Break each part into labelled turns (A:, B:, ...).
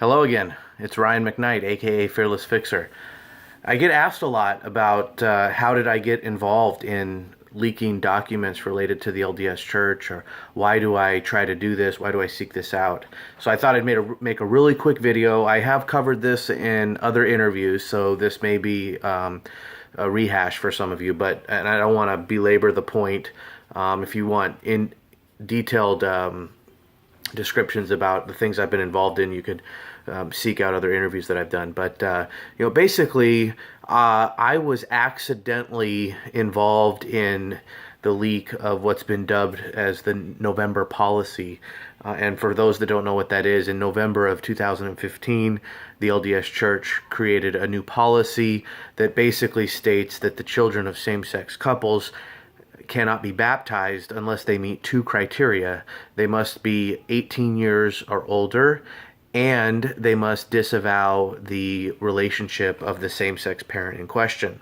A: Hello again. It's Ryan McKnight, aka Fearless Fixer. I get asked a lot about how did I get involved in leaking documents related to the LDS Church, or why do I try to do this? Why do I seek this out? So I thought I'd make a really quick video. I have covered this in other interviews, so this may be a rehash for some of you, and I don't want to belabor the point. If you want in detailed descriptions about the things I've been involved in, you could seek out other interviews that I've done. But basically, I was accidentally involved in the leak of what's been dubbed as the November policy. And for those that don't know what that is, in November of 2015, the LDS Church created a new policy that basically states that the children of same-sex couples cannot be baptized unless they meet two criteria. They must be 18 years or older, and they must disavow the relationship of the same-sex parent in question.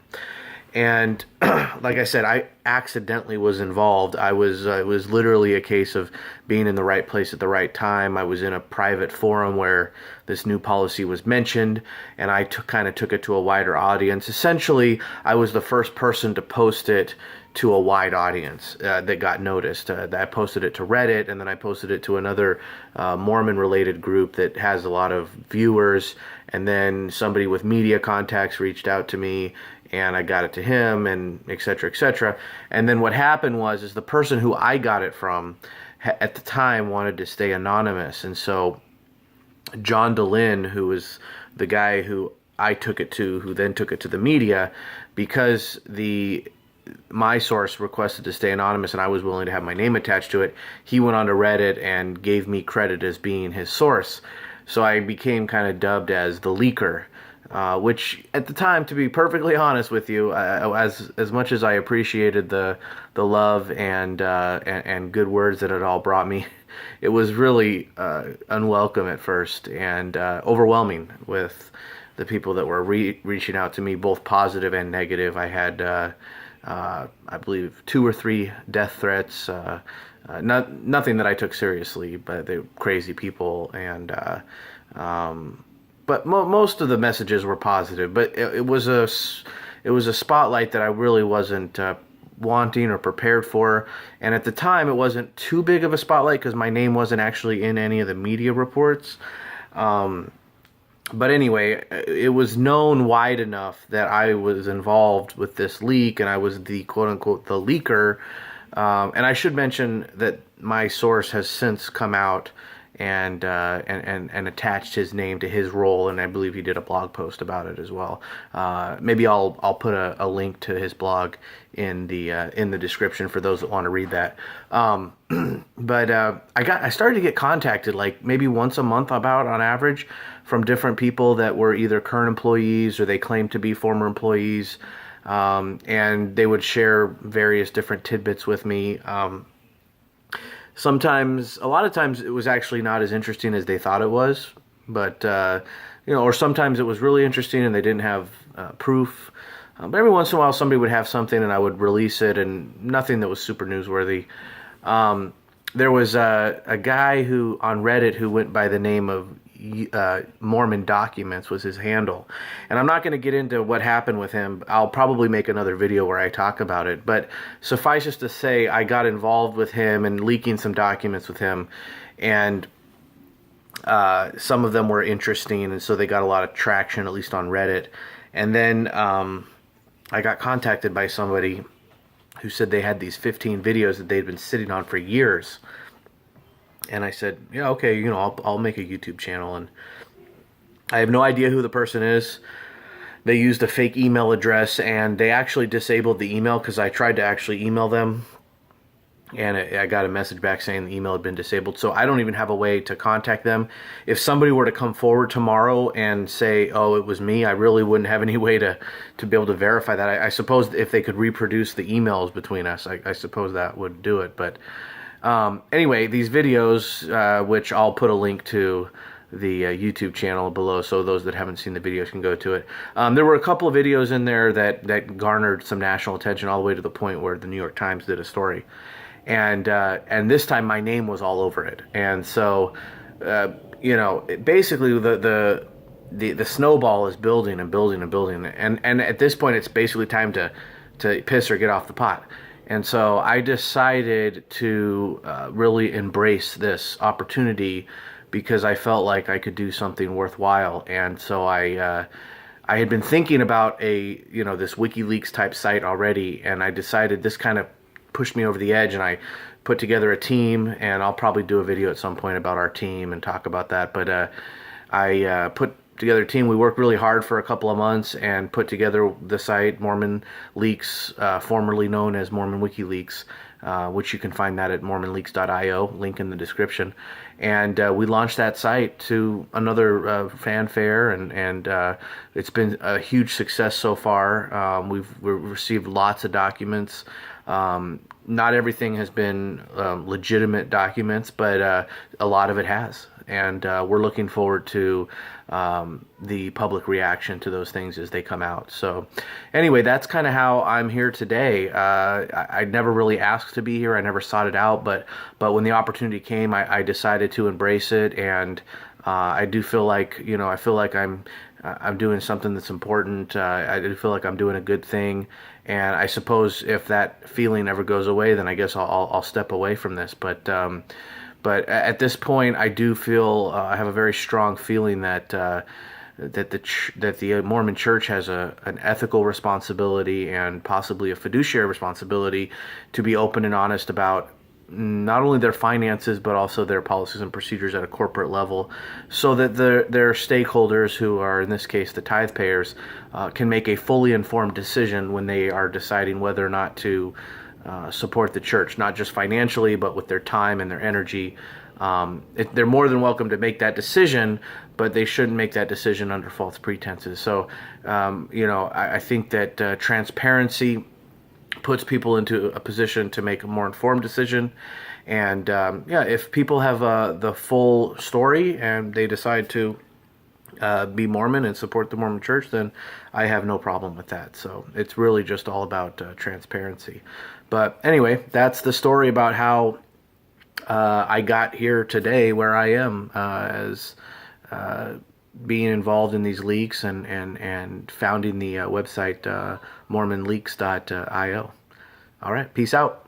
A: And like I said, I accidentally was involved. It was literally a case of being in the right place at the right time. I was in a private forum where this new policy was mentioned, and I kind of took it to a wider audience. Essentially, I was the first person to post it to a wide audience that got noticed. I posted it to Reddit, and then I posted it to another Mormon-related group that has a lot of viewers, and then somebody with media contacts reached out to me, and I got it to him, and et cetera, et cetera. And then what happened was the person who I got it from at the time wanted to stay anonymous, and so John DeLynn, who was the guy who I took it to, who then took it to the media, because my source requested to stay anonymous and I was willing to have my name attached to it, he went on to Reddit and gave me credit as being his source. So I became kind of dubbed as the leaker, which at the time, to be perfectly honest with you, as much as I appreciated the love and good words that it all brought me, it was really unwelcome at first and overwhelming with the people that were reaching out to me, both positive and negative. I had I believe 2 or 3 death threats, nothing that I took seriously, but they were crazy people, and but most of the messages were positive. But it was a spotlight that I really wasn't wanting or prepared for, and at the time it wasn't too big of a spotlight because my name wasn't actually in any of the media reports. But anyway, it was known wide enough that I was involved with this leak, and I was the quote-unquote the leaker. And I should mention that my source has since come out and attached his name to his role, and I believe he did a blog post about it as well. Maybe I'll put a link to his blog in the description for those that want to read that. But I started to get contacted like maybe once a month, about on average, from different people that were either current employees or they claimed to be former employees, and they would share various different tidbits with me. Sometimes, a lot of times, it was actually not as interesting as they thought it was, but or sometimes it was really interesting and they didn't have proof. But every once in a while, somebody would have something and I would release it, and nothing that was super newsworthy. There was a guy who on Reddit who went by the name of Mormon Documents was his handle, and I'm not going to get into what happened with him. I'll probably make another video where I talk about it, but suffice it to say, I got involved with him and leaking some documents with him, and some of them were interesting, and so they got a lot of traction, at least on Reddit. And then I got contacted by somebody who said they had these 15 videos that they'd been sitting on for years. And I said, yeah, okay, I'll make a YouTube channel. And I have no idea who the person is. They used a fake email address, and they actually disabled the email because I tried to actually email them, and I got a message back saying the email had been disabled. So I don't even have a way to contact them. If somebody were to come forward tomorrow and say, oh, it was me, I really wouldn't have any way to be able to verify that. I suppose if they could reproduce the emails between us, I suppose that would do it. But anyway, these videos, which I'll put a link to the YouTube channel below, so those that haven't seen the videos can go to it. There were a couple of videos in there that garnered some national attention, all the way to the point where the New York Times did a story. And this time my name was all over it. And so basically the snowball is building and building and building, and at this point, it's basically time to piss or get off the pot. And so I decided to really embrace this opportunity because I felt like I could do something worthwhile. And so I had been thinking about this WikiLeaks type site already, and I decided this kind of pushed me over the edge, and I put together a team, and I'll probably do a video at some point about our team and talk about that. But I put together a team. We worked really hard for a couple of months and put together the site Mormon Leaks, formerly known as Mormon WikiLeaks, which you can find that at mormonleaks.io, link in the description. And we launched that site to another fanfare, and it's been a huge success so far. We've received lots of documents. Not everything has been legitimate documents, but a lot of it has. And we're looking forward to the public reaction to those things as they come out. So anyway, that's kind of how I'm here today. I never really asked to be here. I never sought it out, but when the opportunity came, I decided to embrace it. And I do feel like, I feel like I'm doing something that's important. I do feel like I'm doing a good thing. And I suppose if that feeling ever goes away, then I guess I'll step away from this. But at this point, I do feel I have a very strong feeling that the Mormon Church has an ethical responsibility and possibly a fiduciary responsibility to be open and honest about not only their finances but also their policies and procedures at a corporate level, so that their stakeholders, who are in this case the tithe payers, can make a fully informed decision when they are deciding whether or not to support the church, not just financially, but with their time and their energy. They're more than welcome to make that decision, but they shouldn't make that decision under false pretenses. So, I think that transparency puts people into a position to make a more informed decision. And if people have the full story and they decide to be Mormon and support the Mormon Church, then I have no problem with that. So it's really just all about transparency. But anyway, that's the story about how I got here today where I am, as being involved in these leaks and founding the website mormonleaks.io. All right, peace out.